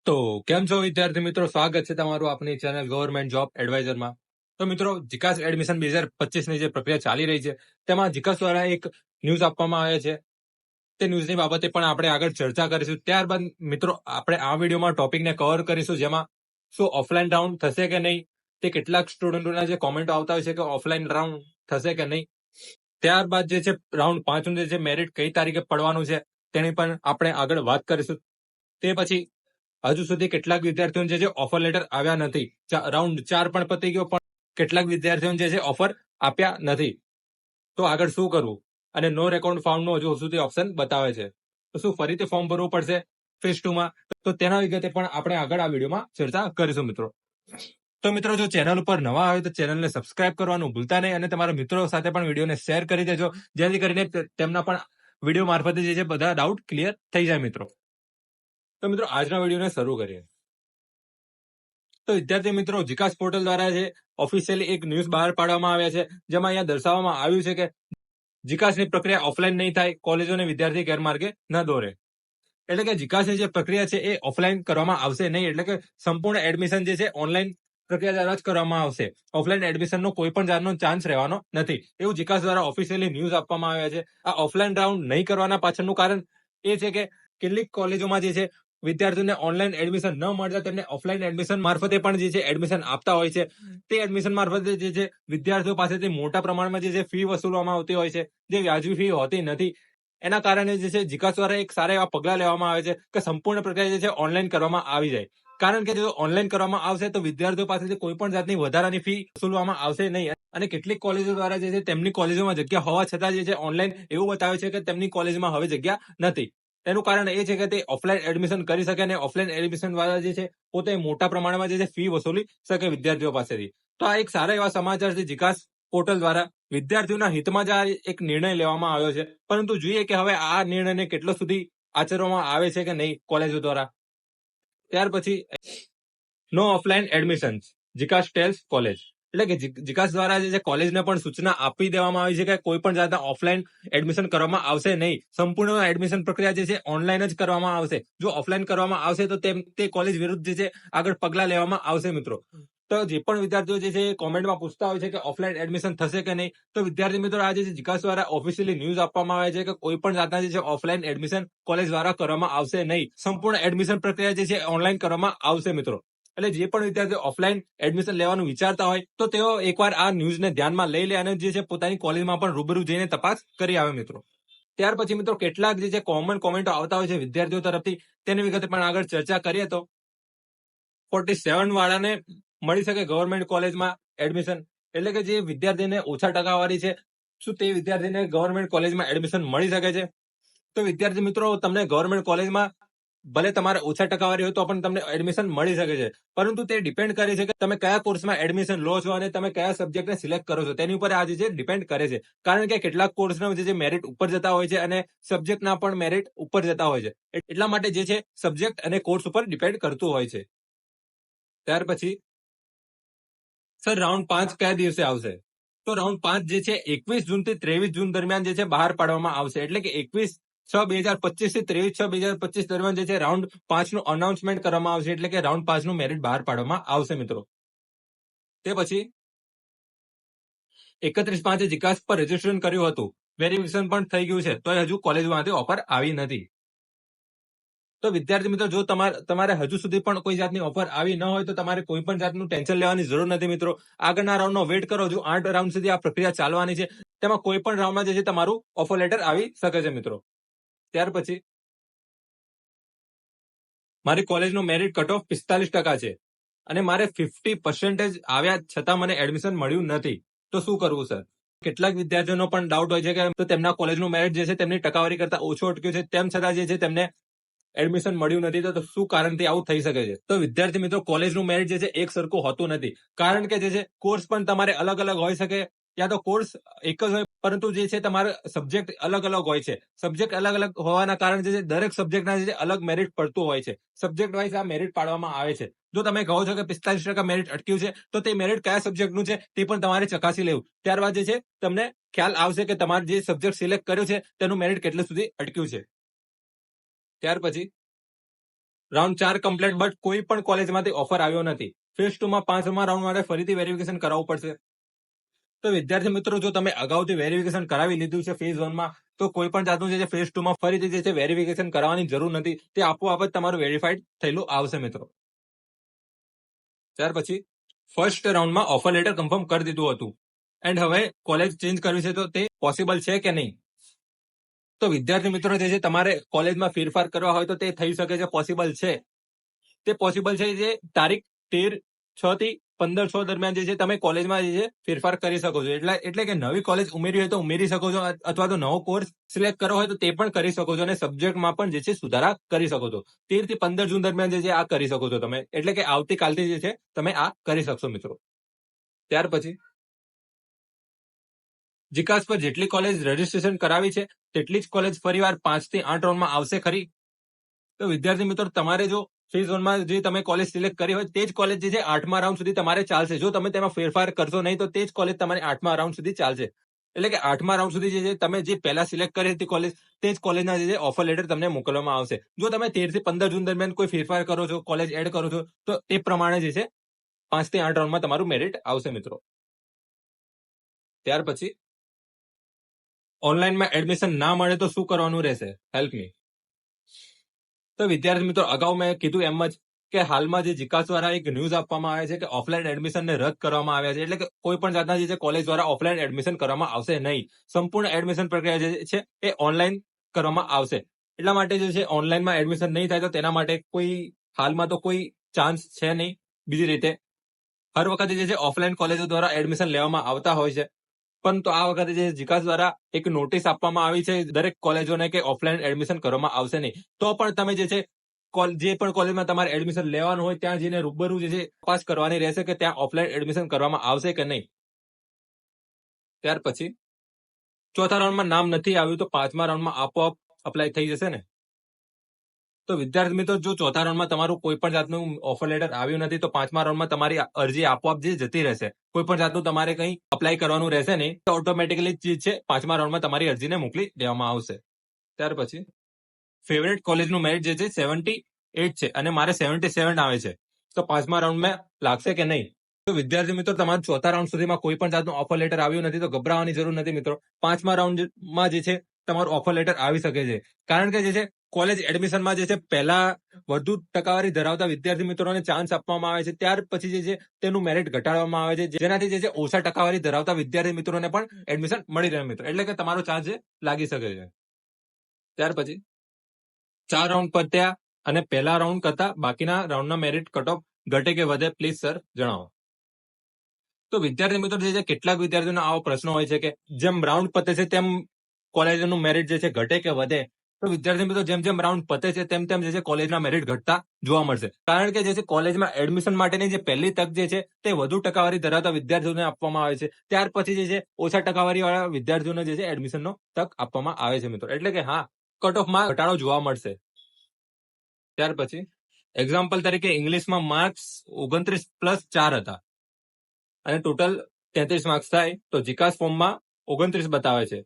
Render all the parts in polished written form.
તો કેમ છો વિદ્યાર્થી મિત્રો, સ્વાગત છે તમારું આપની ચેનલ ગવર્મેન્ટ જોબ એડવાઇઝરમાં. તો મિત્રો, જીકાસ એડમિશન 2025 ની જે પ્રક્રિયા ચાલી રહી છે તેમાં જીકાસ દ્વારા એક ન્યૂઝ આપવામાં આવે છે. તે ન્યૂઝની બાબતે પણ આપણે આગળ ચર્ચા કરીશું. ત્યારબાદ મિત્રો આપણે આ વિડીયોમાં ટોપિકને કવર કરીશું, જેમાં શું ઓફલાઈન રાઉન્ડ થશે કે નહીં, તે કેટલાક સ્ટુડન્ટોના જે કોમેન્ટો આવતા હોય છે કે ઓફલાઈન રાઉન્ડ થશે કે નહીં. ત્યારબાદ જે છે રાઉન્ડ 5 નું જે છે મેરિટ કઈ તારીખે પડવાનું છે તેની પણ આપણે આગળ વાત કરીશું. તે પછી હજુ સુધી કેટલાક વિદ્યાર્થીઓને જે છે ઓફર લેટર આવ્યા નથી. રાઉન્ડ 4 પણ પતી ગયો, પણ કેટલાક વિદ્યાર્થીઓને જે છે ઓફર આપ્યા નથી. તો આગળ શું કરવું? અને નો રેકોર્ડ ફાઉન્ડ નો હજુ સુધી ઓપ્શન બતાવે છે. તો શું ફરીથી ફોર્મ ભરવું પડશે ફેઝ 2 માં? તો તેના વિગતે પણ આપણે આગળ આ વિડીયોમાં ચર્ચા કરીશું મિત્રો. તો મિત્રો, જો ચેનલ ઉપર નવા આવે તો ચેનલને સબસ્ક્રાઇબ કરવાનું ભૂલતા નહીં, અને તમારા મિત્રો સાથે પણ વિડીયોને શેર કરી દેજો, જેથી કરીને તેમના પણ વિડીયો મારફતે જે છે બધા ડાઉટ ક્લિયર થઈ જાય મિત્રો. તો મિત્રો, આજના વિડીયોને શરૂ કરીએ. તો વિદ્યાર્થી મિત્રો, જીકાસ પોર્ટલ દ્વારા જે ઓફિશિયલી એક ન્યૂઝ બહાર પાડવામાં આવ્યા છે, જેમાં અહીંયા દર્શાવવામાં આવ્યું છે કે જીકાસની પ્રક્રિયા ઓફલાઈન નહીં થાય, કોલેજોને વિદ્યાર્થી ગેરમાર્ગે ન દોરે. એટલે કે જીકાસની જે પ્રક્રિયા છે એ ઓફલાઈન કરવામાં આવશે નહીં. એટલે કે સંપૂર્ણ એડમિશન જે છે ઓનલાઈન પ્રક્રિયા દ્વારા જ કરવામાં આવશે. ઓફલાઈન એડમિશનનો કોઈ પણ જાતનો ચાન્સ રહેવાનો નથી, એવું જીકાસ દ્વારા ઓફિશિયલી ન્યૂઝ આપવામાં આવ્યા છે. આ ઓફલાઈન રાઉન્ડ નહીં કરવાના પાછળનું કારણ એ છે કે કેટલીક કોલેજોમાં જે છે વિદ્યાર્થીઓને ઓનલાઈન એડમિશન ન મળતા તેમને ઓફલાઈન એડમિશન મારફતે પણ જે છે એડમિશન આપતા હોય છે. તે એડમિશન મારફતે જે છે વિદ્યાર્થીઓ પાસેથી મોટા પ્રમાણમાં જે છે ફી વસૂલવામાં આવતી હોય છે, જે વ્યાજબી ફી હોતી નથી. એના કારણે જે છે જીકાસ દ્વારા એક સારા એવા પગલા લેવામાં આવે છે કે સંપૂર્ણ પ્રક્રિયા જે છે ઓનલાઈન કરવામાં આવી જાય. કારણ કે જો ઓનલાઈન કરવામાં આવશે તો વિદ્યાર્થીઓ પાસેથી કોઈ પણ જાતની વધારાની ફી વસૂલવામાં આવશે નહીં. અને કેટલીક કોલેજો દ્વારા જે છે તેમની કોલેજોમાં જગ્યા હોવા છતાં જે છે ઓનલાઈન એવું બતાવે છે કે તેમની કોલેજમાં હવે જગ્યા નથી. તેનું કારણ એ છે કે તે ઓફલાઈન એડમિશન કરી શકે, અને ઓફલાઈન એડમિશન દ્વારા જે છે પોતે મોટા પ્રમાણમાં જે છે ફી વસૂલી શકે વિદ્યાર્થીઓ પાસેથી. તો આ એક સારા એવા સમાચાર છે જીકાસ પોર્ટલ દ્વારા. વિદ્યાર્થીઓના હિતમાં જ આ એક નિર્ણય લેવામાં આવ્યો છે, પરંતુ જોઈએ કે હવે આ નિર્ણયને કેટલો સુધી આચરવામાં આવે છે કે નહીં કોલેજો દ્વારા. ત્યાર પછી નો ઓફલાઈન એડમિશન, જીકાસ ટેલ્સ કોલેજ. એટલે કે જીકાસ દ્વારા જે છે કોલેજને પણ સૂચના આપી દેવામાં આવી છે કે કોઈ પણ જાતના ઓફલાઈન એડમિશન કરવામાં આવશે નહીં. સંપૂર્ણ એડમિશન પ્રક્રિયા જે છે ઓનલાઈન જ કરવામાં આવશે. જો ઓફલાઈન કરવામાં આવશે તો તે કોલેજ વિરુદ્ધ જે છે આગળ પગલા લેવામાં આવશે મિત્રો. તો જે પણ વિદ્યાર્થીઓ જે છે કોમેન્ટમાં પૂછતા હોય છે કે ઓફલાઈન એડમિશન થશે કે નહીં, તો વિદ્યાર્થી મિત્રો આજે જીકાસ દ્વારા ઓફિશિયલી ન્યૂઝ આપવામાં આવે છે કે કોઈ પણ જાતના જે છે ઓફલાઈન એડમિશન કોલેજ દ્વારા કરવામાં આવશે નહીં. સંપૂર્ણ એડમિશન પ્રક્રિયા જે છે ઓનલાઈન કરવામાં આવશે મિત્રો. એટલે જે પણ વિદ્યાર્થીઓ ઓફલાઈન એડમિશન લેવાનું વિચારતા હોય તો તેઓ એકવાર આ ન્યૂઝને ધ્યાનમાં લઈ લે અને જે છે પોતાની કોલેજમાં પણ રૂબરૂ જઈને તપાસ કરી આવે મિત્રો. ત્યાર પછી મિત્રો કેટલાક જે છે કોમન કોમેન્ટો આવતા હોય છે વિદ્યાર્થીઓ તરફથી, તેની વિગતે પણ આગળ ચર્ચા કરીએ. તો 47 વાળાને મળી શકે ગવર્મેન્ટ કોલેજમાં એડમિશન. એટલે કે જે વિદ્યાર્થીને ઓછા ટકાવારી છે, શું તે વિદ્યાર્થીને ગવર્મેન્ટ કોલેજમાં એડમિશન મળી શકે છે? તો વિદ્યાર્થી મિત્રો, તમને ગવર્મેન્ટ કોલેજમાં ભલે તમારે ઓછા ટકાવારી હોય તો પણ તમને એડમિશન મળી શકે છે, પરંતુ તે ડિપેન્ડ કરે છે કે તમે કયા કોર્સમાં એડમિશન લો છો અને તમે કયા સબ્જેક્ટને સિલેક્ટ કરો છો, તેની ઉપર આ જે છે ડિપેન્ડ કરે છે. કારણ કે કેટલાક કોર્સના જે મેરિટ ઉપર જતા હોય છે અને સબ્જેક્ટના પણ મેરિટ ઉપર જતા હોય છે. એટલા માટે જે છે સબ્જેક્ટ અને કોર્સ ઉપર ડિપેન્ડ કરતું હોય છે. ત્યાર પછી સર રાઉન્ડ 5 કયા દિવસે આવશે? તો રાઉન્ડ 5 જે છે 21 જૂનથી 23 જૂન દરમિયાન જે છે બહાર પાડવામાં આવશે. એટલે કે 21/6/2025 થી 23/6/2025 દરમિયાન જે છે રાઉન્ડ 5 નું અનાઉન્સમેન્ટ કરવામાં આવશે. એટલે કે રાઉન્ડ 5 નું મેરિટ બહાર પાડવામાં આવશે મિત્રો. તે પછી 31/5 જીકાસ પર રજીસ્ટ્રેશન કર્યું હતું, વેરિફિકેશન પણ થઈ ગયું છે, તો હજુ કોલેજમાંથી ઓફર આવી નથી. તો વિદ્યાર્થી મિત્રો, જો તમારે હજુ સુધી પણ કોઈ જાતની ઓફર આવી ન હોય તો તમારે કોઈ પણ જાતનું ટેન્શન લેવાની જરૂર નથી મિત્રો. આગળના રાઉન્ડનો વેટ કરો. હજુ 8 રાઉન્ડ સુધી આ પ્રક્રિયા ચાલવાની છે. તેમાં કોઈ પણ રાઉન્ડમાં જે છે તમારું ઓફર લેટર આવી શકે છે મિત્રો. ત્યાર પછી મારી કોલેજનું મેરિટ કટ ઓફ 45% છે અને મારે 50% આવ્યા છતાં મને એડમિશન મળ્યું નથી, તો શું કરવું સર? કેટલાક વિદ્યાર્થીઓનો પણ ડાઉટ હોય છે કે તો તેમના કોલેજનું મેરિટ જે છે તેમની ટકાવારી કરતા ઓછું અટક્યું છે, તેમ છતાં જે છે તેમને એડમિશન મળ્યું નથી, તો શું કારણથી આવું થઈ શકે છે? તો વિદ્યાર્થી મિત્રો, કોલેજનું મેરિટ જે છે એક સરખું હોતું નથી. કારણ કે જે છે કોર્સ પણ તમારે અલગ અલગ હોઈ શકે, યા તો કોર્સ એક જ હોય પરંતુ જે છે તમારા સબ્જેક્ટ અલગ અલગ હોય છે. સબ્જેક્ટ અલગ અલગ હોવાના કારણે જે છે દરેક સબ્જેક્ટના જે અલગ મેરિટ પડતું હોય છે. સબ્જેક્ટ વાઇઝ આ મેરિટ પાડવામાં આવે છે. જો તમે કહો છો કે 45% મેરિટ અટક્યું છે, તો તે મેરિટ કયા સબ્જેક્ટનું છે તે પણ તમારે ચકાસી લેવું. ત્યારબાદ જે છે તમને ખ્યાલ આવશે કે તમારે જે સબ્જેક્ટ સિલેક્ટ કર્યો છે તેનું મેરિટ કેટલું સુધી અટક્યું છે. ત્યાર પછી રાઉન્ડ 4 કમ્પ્લીટ, બટ કોઈ પણ કોલેજમાંથી ઓફર આવ્યો નથી. ફેઝ 2 માં 5મા રાઉન્ડ માટે ફરીથી વેરિફિકેશન કરાવવું પડશે. તો વિદ્યાર્થી મિત્રો, જો તમે અગાઉથી વેરિફિકેશન કરાવી લીધું છે ફેઝ 1 માં, તો કોઈ પણ જાતનું જે છે ફેઝ 2 માં ફરીથી જે છે વેરિફિકેશન કરાવવાની જરૂર નથી. તે આપોઆપ જ તમારું વેરીફાઈડ થયેલું આવશે મિત્રો. ત્યાર પછી ફર્સ્ટ રાઉન્ડમાં ઓફર લેટર કન્ફર્મ કરી દીધું હતું, એન્ડ હવે કોલેજ ચેન્જ કરવી છે તો તે પોસિબલ છે કે નહીં. તો વિદ્યાર્થી મિત્રો, જે છે તમારે કોલેજમાં ફેરફાર કરવા હોય તો તે થઈ શકે છે, પોસિબલ છે. તે પોસિબલ છે જે તારીખ 13/6 થી 15/6 દરમિયાન જે છે તમે કોલેજમાં જે છે ફેરફાર કરી શકો છો. એટલે કે નવી કોલેજ ઉમેરી હોય તો ઉમેરી શકો છો, અથવા તો નવો કોર્સ સિલેક્ટ કરવો હોય તો તે પણ કરી શકો છો, અને સબ્જેક્ટમાં પણ જે છે સુધારા કરી શકો છો. 13 થી 15 જૂન દરમિયાન જે છે આ કરી શકો છો તમે. એટલે કે આવતીકાલથી જે છે તમે આ કરી શકશો મિત્રો. ત્યાર પછી જીકાસ પર જેટલી કોલેજ રજીસ્ટ્રેશન કરાવી છે તેટલી જ કોલેજ ફરીવાર 5 થી 8 રાઉન્ડમાં આવશે ખરી? તો વિદ્યાર્થી મિત્રો, તમારે જો ફેઝ 1 માં જે તમે કોલેજ સિલેક્ટ કરી હોય તે જ કોલેજ જે છે 8મા રાઉન્ડ સુધી તમારે ચાલશે. જો તમે તેમાં ફેરફાર કરશો નહીં તો તે જ કોલેજ તમારે 8મા રાઉન્ડ સુધી ચાલશે. એટલે કે 8મા રાઉન્ડ સુધી જે છે તમે જે પહેલા સિલેક્ટ કરી હતી કોલેજ, તે જ કોલેજના જે છે ઓફર લેટર તમને મોકલવામાં આવશે. જો તમે 13 થી 15 જૂન દરમિયાન કોઈ ફેરફાર કરો છો, કોલેજ એડ કરો છો, તો તે પ્રમાણે જે છે 5 થી 8 રાઉન્ડમાં તમારું મેરિટ આવશે મિત્રો. ત્યાર પછી ઓનલાઈનમાં એડમિશન ના મળે તો શું કરવાનું રહેશે? Help me. તો વિદ્યાર્થી મિત્રો, અગાઉ મેં કીધું એમ જ કે હાલમાં જે જીકાસ દ્વારા એક ન્યૂઝ આપવામાં આવે છે કે ઓફલાઈન એડમિશનને રદ કરવામાં આવ્યા છે. એટલે કે કોઈ પણ જાતના જે છે કોલેજ દ્વારા ઓફલાઈન એડમિશન કરવામાં આવશે નહીં. સંપૂર્ણ એડમિશન પ્રક્રિયા જે છે એ ઓનલાઈન કરવામાં આવશે. એટલા માટે જે છે ઓનલાઈનમાં એડમિશન નહીં થાય તો તેના માટે કોઈ હાલમાં તો કોઈ ચાન્સ છે નહીં. બીજી રીતે હર વખતે જે છે ઓફલાઈન કોલેજો દ્વારા એડમિશન લેવામાં આવતા હોય છે, પરંતુ આ વખતે જે જીકાસ દ્વારા એક નોટિસ આપવામાં આવી છે દરેક કોલેજોને કે ઓફલાઈન એડમિશન કરવામાં આવશે નહીં. તો પણ તમે જે છે જે પણ કોલેજમાં તમારે એડમિશન લેવાનું હોય ત્યાં જઈને રૂબરૂ જે છે તપાસ કરવાની રહેશે કે ત્યાં ઓફલાઈન એડમિશન કરવામાં આવશે કે નહીં. ત્યાર પછી ચોથા રાઉન્ડમાં નામ નથી આવ્યું તો 5મા રાઉન્ડમાં આપોઆપ અપ્લાય થઈ જશે ને? તો વિદ્યાર્થી મિત્રો, જો ચોથા રાઉન્ડમાં તમારું કોઈ પણ જાતનું ઓફર લેટર આવ્યું નથી તો 5મા રાઉન્ડમાં તમારી અરજી આપોઆપ જે જતી રહેશે. કોઈ પણ જાતનું તમારે કંઈ અપ્લાય કરવાનું રહેશે નહીં. તો ઓટોમેટિકલી જે છે 5મા રાઉન્ડમાં તમારી અરજીને મોકલી દેવામાં આવશે. ત્યાર પછી ફેવરેટ કોલેજનું મેરિટ જે છે 78 છે અને મારે 77 આવે છે, તો 5મા રાઉન્ડમાં લાગશે કે નહીં? તો વિદ્યાર્થી મિત્રો, તમારું ચોથા રાઉન્ડ સુધીમાં કોઈ પણ જાતનું ઓફર લેટર આવ્યું નથી તો ગભરાવાની જરૂર નથી મિત્રો. 5મા રાઉન્ડમાં જે છે તમારું ઓફર લેટર આવી શકે છે. કારણ કે જે છે કોલેજ એડમિશનમાં જે છે પહેલા વધુ ટકાવારી ધરાવતા વિદ્યાર્થી મિત્રોને ચાન્સ આપવામાં આવે છે, ત્યાર પછી જે છે તેનું મેરિટ ઘટાડવામાં આવે છે, જેનાથી જે છે ઓછા ટકાવારી ધરાવતા વિદ્યાર્થી મિત્રોને પણ એડમિશન મળી રહે મિત્રો. એટલે કે તમારો ચાન્સ લાગી શકે છે. ત્યાર પછી 4 રાઉન્ડ પત્યા અને પહેલા રાઉન્ડ કરતા બાકીના રાઉન્ડના મેરિટ કટ ઓફ ઘટે કે વધે? પ્લીઝ સર જણાવો. તો વિદ્યાર્થી મિત્રો, જે છે કેટલાક વિદ્યાર્થીઓનો આવો પ્રશ્ન હોય છે કે જેમ રાઉન્ડ પતે છે તેમ કોલેજનું મેરિટ જે છે ઘટે કે વધે? તો વિદ્યાર્થી મિત્રો, જેમ જેમ રાઉન્ડ પતે છે તેમ તેમ જે છે કોલેજના મેરિટ ઘટતા જોવા મળશે. કારણ કે જે છે કોલેજમાં એડમિશન માટેની જે પહેલી તક જે છે તે વધુ ટકાવારી ધરાવતા વિદ્યાર્થીઓને આપવામાં આવે છે. ત્યાર પછી જે છે ઓછા ટકાવારી વાળા વિદ્યાર્થીઓને જે છે એડમિશનનો તક આપવામાં આવે છે મિત્રો. એટલે કે હા, કટ ઓફમાં ઘટાડો જોવા મળશે. ત્યાર પછી એક્ઝામ્પલ તરીકે ઇંગ્લિશમાં માર્ક્સ 29+4 હતા અને ટોટલ 33 માર્ક્સ થાય તો જીકાસ ફોર્મમાં 29 બતાવે છે.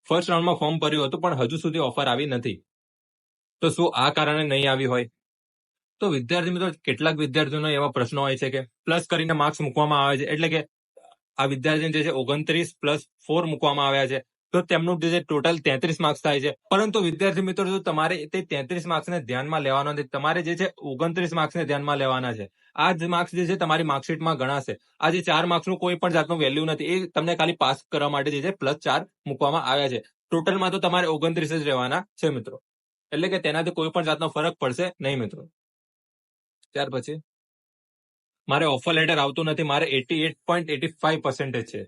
ફર્સ્ટ રાઉન્ડમાં ફોર્મ ભર્યું હતું પણ હજુ સુધી ઓફર આવી નથી. તો શું આ કારણે નહીં આવી હોય? તો વિદ્યાર્થી મિત્રો, કેટલાક વિદ્યાર્થીઓનો એવા પ્રશ્નો હોય છે કે પ્લસ કરીને માર્ક્સ મૂકવામાં આવે છે. એટલે કે આ વિદ્યાર્થીને જે છે 29+4 મૂકવામાં આવ્યા છે, તો તેમનું જે ટોટલ 33 માર્ક્સ થાય છે. પરંતુ વિદ્યાર્થી મિત્રો, જો તમારે તે 33 માર્ક્સને ધ્યાનમાં લેવાનો નથી, તમારે જે છે 29 માર્ક્સને ધ્યાનમાં લેવાના છે. આ જ માર્ક્સ જે છે તમારી માર્કશીટમાં ગણાશે. આ જે 4 માર્ક્સનું કોઈ પણ જાતનું વેલ્યુ નથી. એ તમને ખાલી પાસ કરવા માટે જે છે +4 મૂકવામાં આવ્યા છે. ટોટલમાં તો તમારે 29 જ રહેવાના છે મિત્રો. એટલે કે તેનાથી કોઈ પણ જાતનો ફરક પડશે નહીં મિત્રો. ત્યાર પછી મારે ઓફર લેટર આવતું નથી, મારે 88.85% છે.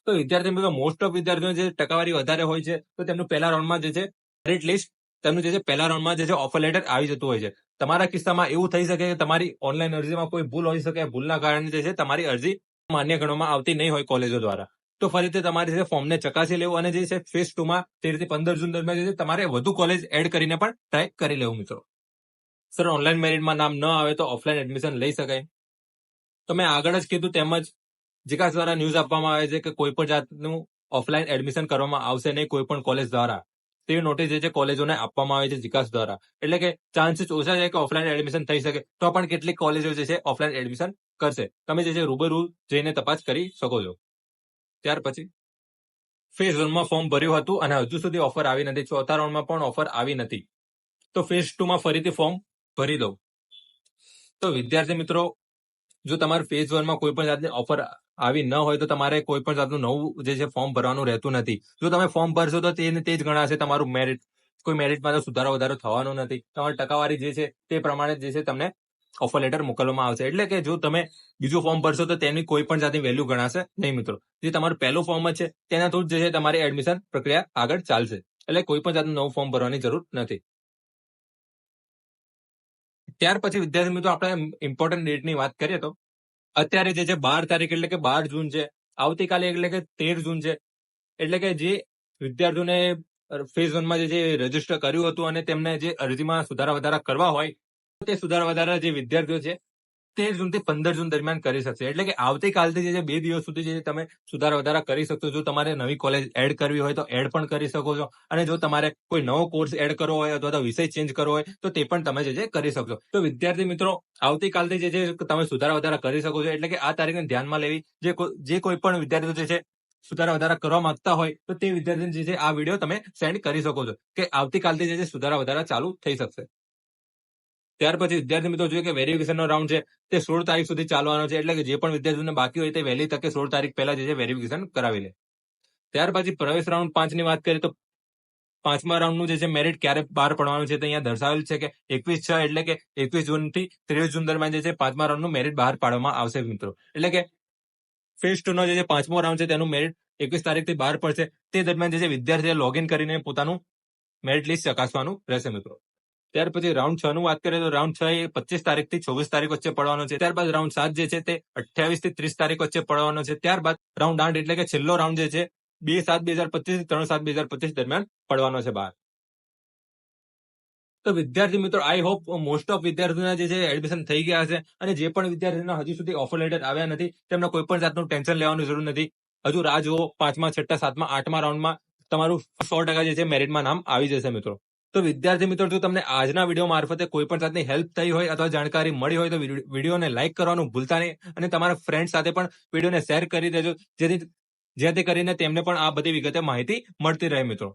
તો વિદ્યાર્થી મિત્રો, મોસ્ટ ઓફ વિદ્યાર્થીઓ જે ટકાવારી વધારે હોય છે તો તેમનું પહેલા રાઉન્ડમાં જે છે મેરિટ લિસ્ટ તેમનું જે છે પહેલા રાઉન્ડમાં જે છે ઓફર લેટર આવી જતું હોય છે. તમારા કિસ્સામાં એવું થઈ શકે કે તમારી ઓનલાઈન અરજીમાં કોઈ ભૂલ હોઈ શકે. ભૂલના કારણે જે છે તમારી અરજી માન્ય ગણવામાં આવતી નહીં હોય કોલેજો દ્વારા. તો ફરીથી તમારે જે ફોર્મને ચકાસી લેવું અને જે છે ફેઝ 2 માં 13 થી 15 જૂન દરમિયાન જે છે તમારે વધુ કોલેજ એડ કરીને પણ ટ્રાય કરી લેવું મિત્રો. સર, ઓનલાઈન મેરિટમાં નામ ન આવે તો ઓફલાઈન એડમિશન લઈ શકાય? તો મેં આગળ જ કીધું તેમજ જીકાસ દ્વારા ન્યૂઝ આપવામાં આવે છે કે કોઈ પણ જાતનું ઓફલાઈન એડમિશન કરવામાં આવશે નહીં કોઈ પણ કોલેજ દ્વારા. તેવી નોટિસ જે છે કોલેજોને આપવામાં આવે છે જીકાસ દ્વારા. એટલે કે ચાન્સીસ ઓછા છે કે ઓફલાઈન એડમિશન થઈ શકે, તો પણ કેટલીક કોલેજો જે છે ઓફલાઈન એડમિશન કરશે. તમે જે છે રૂબરૂ જઈને તપાસ કરી શકો છો. ત્યાર પછી ફેઝ 1 માં ફોર્મ ભર્યું હતું અને હજુ સુધી ઓફર આવી નથી. ચોથા રાઉન્ડમાં પણ ઓફર આવી નથી. તો ફેઝ 2 માં ફરીથી ફોર્મ ભરી દો. તો વિદ્યાર્થી મિત્રો, જો તમારે ફેઝ 1 માં કોઈ પણ જાતની ઓફર આવી ન હોય તો તમારે કોઈ પણ જાતનું નવું જે છે ફોર્મ ભરવાનું રહેતું નથી. જો તમે ફોર્મ ભરશો તો તે જ ગણાશે તમારું મેરિટ. કોઈ મેરિટમાં તો સુધારો વધારો થવાનો નથી. તમારી ટકાવારી જે છે તે પ્રમાણે જે છે તમને ઓફર લેટર મોકલવામાં આવશે. એટલે કે જો તમે બીજું ફોર્મ ભરશો તો તેની કોઈ પણ જાતની વેલ્યુ ગણાશે નહીં મિત્રો. જે તમારું પહેલું ફોર્મ છે તેના થ્રુ જે છે તમારી એડમિશન પ્રક્રિયા આગળ ચાલશે. એટલે કોઈ પણ જાતનું નવું ફોર્મ ભરવાની જરૂર નથી. ત્યાર પછી વિદ્યાર્થી મિત્રો, આપણે ઇમ્પોર્ટન્ટ ડેટની વાત કરીએ તો અત્યારે જે છે 12 તારીખ એટલે કે 12 જૂન છે. આવતીકાલે એટલે કે 13 જૂન છે. એટલે કે જે વિદ્યાર્થીઓને ફેઝ 1 માં જે રજીસ્ટર કર્યું હતું અને તેમને જે અરજીમાં સુધારા વધારા કરવા હોય, તે સુધારા વધારા જે વિદ્યાર્થીઓ છે 13 જૂનથી 15 જૂન દરમિયાન કરી શકશે. એટલે કે આવતીકાલથી જે 2 દિવસ સુધી જે તમે સુધારા વધારા કરી શકશો. જો તમારે નવી કોલેજ એડ કરવી હોય તો એડ પણ કરી શકો છો, અને જો તમારે કોઈ નવો કોર્સ એડ કરવો હોય અથવા તો વિષય ચેન્જ કરવો હોય તો તે પણ તમે જે છે કરી શકશો. તો વિદ્યાર્થી મિત્રો, આવતીકાલથી જે છે તમે સુધારા વધારા કરી શકો છો. એટલે કે આ તારીખને ધ્યાનમાં લેવી. જે કોઈ પણ વિદ્યાર્થીઓ જે છે સુધારા વધારા કરવા માંગતા હોય તો તે વિદ્યાર્થીને જે છે આ વિડીયો તમે સેન્ડ કરી શકો છો કે આવતીકાલથી જે છે સુધારા વધારા ચાલુ થઈ શકશે. ત્યાર પછી વિદ્યાર્થી મિત્રો જોઈએ કે વેરિફિકેશનનો રાઉન્ડ છે તે 16 તારીખ સુધી ચાલવાનો છે. એટલે કે જે પણ વિદ્યાર્થીઓને બાકી હોય તે વહેલી તકે 16 તારીખ પહેલા જે છે વેરિફિકેશન કરાવી લે. ત્યાર પછી પ્રવેશ રાઉન્ડ 5 ની વાત કરીએ તો 5મા રાઉન્ડનું જે છે મેરિટ ક્યારે બહાર પડવાનું છે તે અહીંયા દર્શાવેલ છે કે 21/6 એટલે કે 21 જૂનથી 23 જૂન દરમિયાન જે છે 5મા રાઉન્ડનું મેરિટ બહાર પાડવામાં આવશે મિત્રો. એટલે કે ફેઝ 2 નો જે 5મો રાઉન્ડ છે તેનું મેરિટ 21 તારીખથી બહાર પડશે. તે દરમિયાન જે છે વિદ્યાર્થીએ લોગિન કરીને પોતાનું મેરિટ લિસ્ટ ચકાસવાનું રહેશે મિત્રો. ત્યાર પછી રાઉન્ડ 6 નું વાત કરીએ તો રાઉન્ડ 6 એ 25 તારીખથી 24 તારીખ વચ્ચે પડવાનો છે. ત્યારબાદ રાઉન્ડ 7 જે છે તે 28 થી 30 તારીખ વચ્ચે પડવાનો છે. ત્યારબાદ રાઉન્ડ 8 એટલે કે છેલ્લો રાઉન્ડ જે છે 2/7/2025 થી 3/7/2025 દરમિયાન પડવાનો છે બહાર. તો વિદ્યાર્થી મિત્રો, આઈ હોપ મોસ્ટ ઓફ વિદ્યાર્થીઓના જે છે એડમિશન થઈ ગયા હશે. અને જે પણ વિદ્યાર્થીઓના હજુ સુધી ઓફર લેટર આવ્યા નથી તેમને કોઈ પણ જાતનું ટેન્શન લેવાની જરૂર નથી. હજુ રાહ જુઓ. 5મા, 6મા, 7મા, 8મા રાઉન્ડમાં તમારું 100% જે છે મેરિટમાં નામ આવી જશે મિત્રો. તો વિદ્યાર્થી મિત્રો, જો તમને આજના વિડીયો મારફતે કોઈ પણ જાતની હેલ્પ થઈ હોય અથવા જાણકારી મળી હોય તો વિડીયોને લાઈક કરવાનું ભૂલતા નહીં, અને તમારા ફ્રેન્ડ સાથે પણ વિડીયોને શેર કરી દેજો, જેથી કરીને તેમને પણ આ બધી વિગતે માહિતી મળતી રહે મિત્રો.